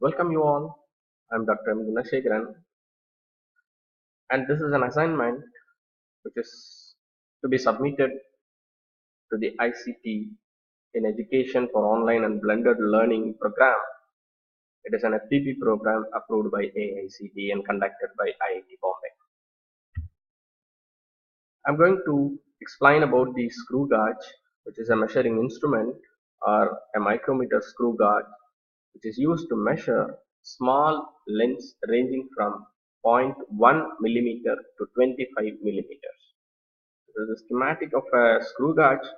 Welcome you all. I'm Dr. M Gunasekaran, and this is an assignment which is to be submitted to the ICT in Education for Online and Blended Learning program. It is an FPP program approved by AICT and conducted by IIT Bombay. I'm going to explain about the screw gauge, which is a measuring instrument or a micrometer screw gauge, which is used to measure small lengths ranging from zero point 0.1 millimeter to 25 millimeters. This is a schematic of a screw gauge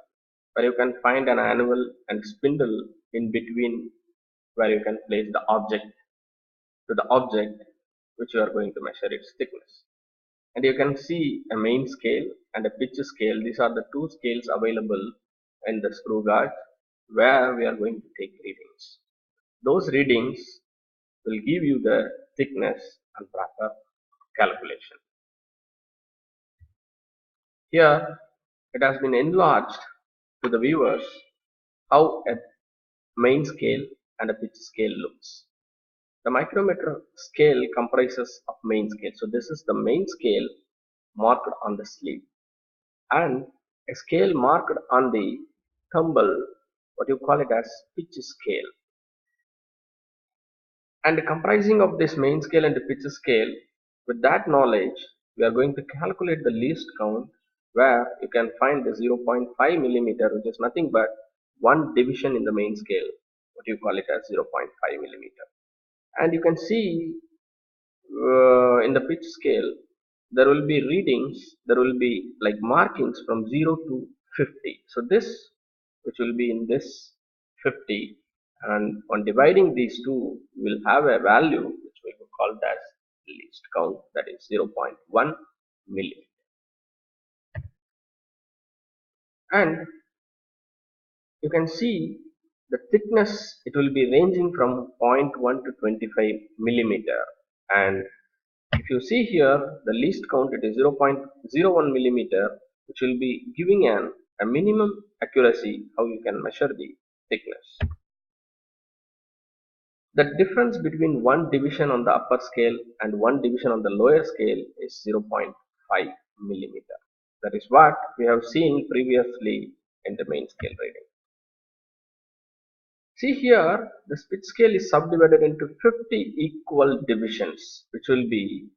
where you can find an anvil and spindle in between where you can place the object to the object which you are going to measure its thickness. And you can see a main scale and a pitch scale. These are the two scales available in the screw gauge where we are going to take readings. Those readings will give you the thickness and proper calculation. Here it has been enlarged to the viewers how a main scale and a pitch scale looks. The micrometer scale comprises of main scale. So this is the main scale marked on the sleeve, and a scale marked on the thimble, what you call it as pitch scale. And comprising of this main scale and the pitch scale, with that knowledge, we are going to calculate the least count where you can find the 0.5 millimeter, which is nothing but one division in the main scale, what you call it as 0.5 millimeter. And you can see in the pitch scale, there will be readings, there will be like markings from 0 to 50. So this, which will be in this 50, and on dividing these two, we'll have a value which we will call as least count, that is 0.1 millimeter. And you can see the thickness, it will be ranging from zero point 0.1 to 25 millimeter. And if you see here, the least count, it is 0.01 millimeter, which will be giving a minimum accuracy how you can measure the thickness. The difference between one division on the upper scale and one division on the lower scale is 0.5 millimeter. That is what we have seen previously in the main scale reading. See here, the pitch scale is subdivided into 50 equal divisions, which will be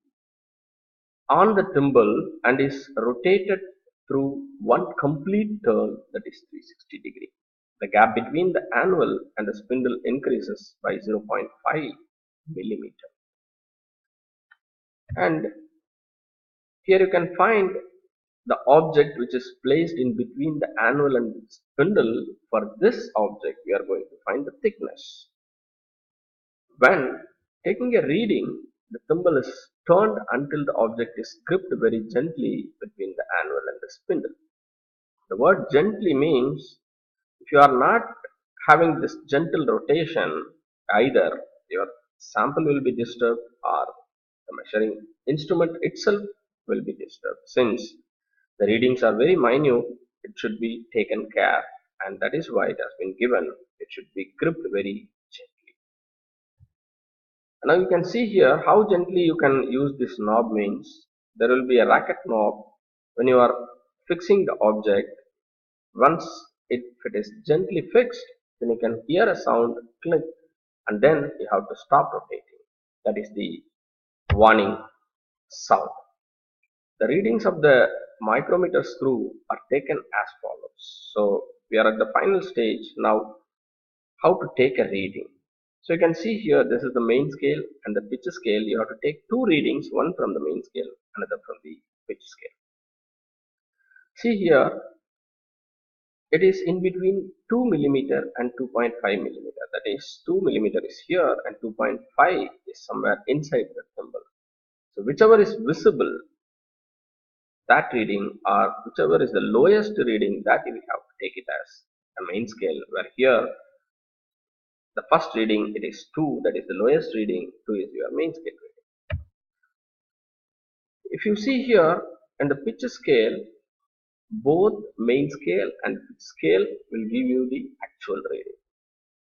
on the thimble and is rotated through one complete turn, that is 360 degree. The gap between the anvil and the spindle increases by 0.5 millimeter. And here you can find the object which is placed in between the anvil and spindle. For this object, we are going to find the thickness. When taking a reading, the thimble is turned until the object is gripped very gently between the anvil and the spindle. The word gently means if you are not having this gentle rotation, either your sample will be disturbed or the measuring instrument itself will be disturbed. Since the readings are very minute, it should be taken care, and that is why it has been given. It should be gripped very gently. Now you can see here how gently you can use this knob means there will be a racket knob when you are fixing the object. Once if it is gently fixed, then you can hear a sound click, and then you have to stop rotating. That is the warning sound. The readings of the micrometer screw are taken as follows. So we are at the final stage now, how to take a reading. So you can see here, this is the main scale and the pitch scale. You have to take two readings, one from the main scale, another from the pitch scale. See here, it is in between 2 millimeter and 2.5 millimeter. That is 2 millimeter is here and 2.5 is somewhere inside the thimble. So whichever is visible, that reading, or whichever is the lowest reading, that we have to take it as a main scale, where here the first reading it is 2, that is the lowest reading, 2 is your main scale reading. If you see here in the pitch scale, both main scale and pitch scale will give you the actual reading.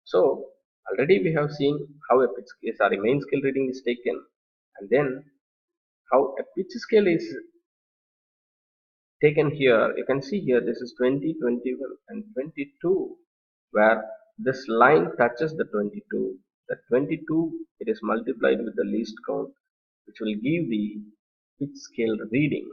So Already we have seen how a main scale reading is taken, and then how a pitch scale is taken here. You can see here this is 20, 21, and 22, where this line touches the 22. The 22 it is multiplied with the least count, which will give the pitch scale reading.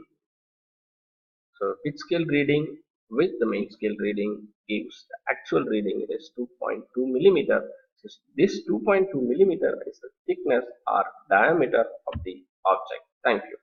So pitch scale reading with the main scale reading gives the actual reading, it is 2.2 millimeter. So this 2.2 millimeter is the thickness or diameter of the object. Thank you.